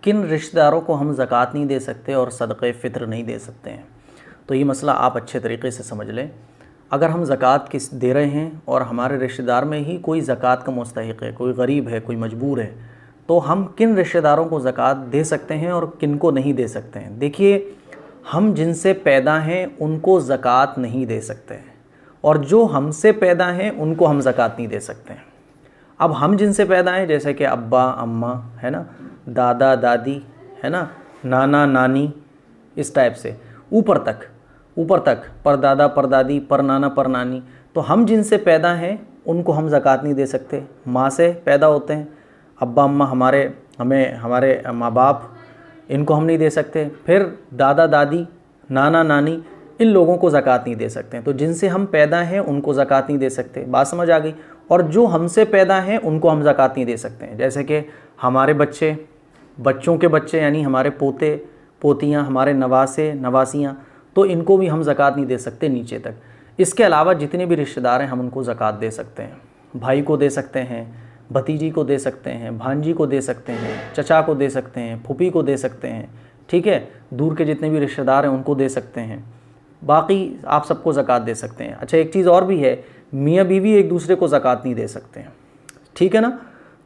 किन रिश्तेदारों को हम ज़कात नहीं दे सकते और सदक़े फ़ित्र नहीं दे सकते हैं। तो ये मसला आप अच्छे तरीके से समझ लें। अगर हम ज़कात किस दे रहे हैं और हमारे रिश्तेदार में ही कोई ज़कात का मुस्तहिक़ है, कोई गरीब है, कोई मजबूर है, तो हम किन रिश्तेदारों को ज़कात दे सकते हैं और किन को नहीं दे सकते हैं। देखिए, हम जिनसे पैदा हैं उनको ज़कात नहीं दे सकते हैं, और जो हमसे पैदा हैं उनको हम ज़कात नहीं दे सकते हैं। अब हम जिनसे पैदा हैं, जैसे कि अब्बा अम्मा है ना, दादा दादी है ना, नाना नानी, इस टाइप से ऊपर तक परदादा परदादी परनाना परनानी, तो हम जिनसे पैदा हैं उनको हम ज़कात नहीं दे सकते। माँ से पैदा होते हैं, अब्बा अम्मा हमारे माँ बाप, इनको हम नहीं दे सकते। फिर दादा दादी नाना नानी, इन लोगों को ज़कात नहीं दे सकते हैं। तो जिनसे हम पैदा हैं उनको ज़कात नहीं दे सकते, बात समझ आ गई। और जो हमसे पैदा हैं उनको हम ज़कात नहीं दे सकते हैं, जैसे कि हमारे बच्चे, बच्चों के बच्चे, यानी हमारे पोते पोतियाँ, हमारे नवासे नवासियाँ, तो इनको भी हम ज़कात नहीं दे सकते नीचे तक। इसके अलावा जितने भी रिश्तेदार हैं हम उनको ज़कात दे सकते हैं। भाई को दे सकते हैं, भतीजी को दे सकते हैं, भांजी को दे सकते हैं, चचा को दे सकते हैं, फूफी को दे सकते हैं, ठीक है। दूर के जितने भी रिश्तेदार हैं उनको दे सकते हैं, बाकी आप सबको ज़कात दे सकते हैं। अच्छा, एक चीज़ और भी है, मियाँ बीवी एक दूसरे को ज़कात नहीं दे सकते हैं, ठीक है ना।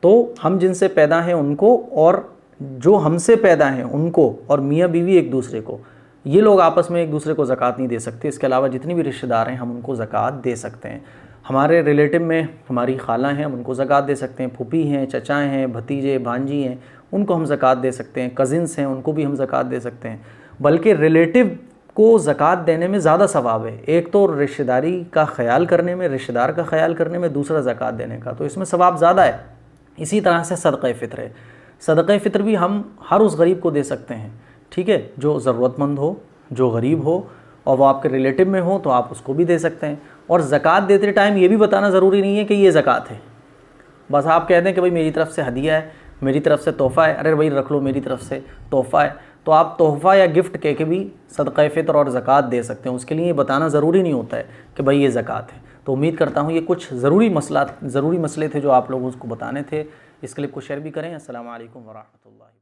तो हम जिनसे पैदा हैं उनको, और जो हमसे पैदा हैं उनको, और मियाँ बीवी एक दूसरे को, ये लोग आपस में एक दूसरे को ज़कात नहीं दे सकते। इसके अलावा जितने भी रिश्तेदार हैं हम उनको ज़कात दे सकते हैं। हमारे रिलेटिव में हमारी खाला हैं, हम उनको ज़कात दे सकते हैं। फूफी हैं, चचाएँ हैं, भतीजे भांजी हैं, उनको हम ज़कात दे सकते हैं। कज़िन्स हैं, उनको भी हम ज़कात दे सकते हैं। बल्कि रिलेटिव को ज़कात देने में ज़्यादा सवाब है। एक तो रिश्तेदारी का ख्याल करने में, रिश्तेदार का ख्याल करने में, दूसरा ज़कात देने का, तो इसमें सवाब ज़्यादा है। इसी तरह से सदक़े फ़ित्र है। सदक़े फ़ित्र भी हम हर उस गरीब को दे सकते हैं, ठीक है, जो ज़रूरतमंद हो, जो गरीब हो, और वो आपके रिलेटिव में हो तो आप उसको भी दे सकते हैं। और ज़कात देते टाइम ये भी बताना ज़रूरी नहीं है कि ये ज़कात है। बस आप कह दें कि भाई मेरी तरफ से हदिया है, मेरी तरफ से तोहफ़ा है, अरे भाई रख लो, मेरी तरफ से तोहफ़ा है, तो आप तोहफ़ा या गिफ्ट कह के भी सदक़े फ़ित्र और ज़कात दे सकते हैं। उसके लिए ये बताना ज़रूरी नहीं होता है कि भाई ये ज़कात है। तो उम्मीद करता हूँ ये कुछ ज़रूरी मसले थे जो आप लोगों को बताने थे। इस क्लिप को शेयर भी करें। अस्सलामु अलैकुम व रहमतुल्लाहि।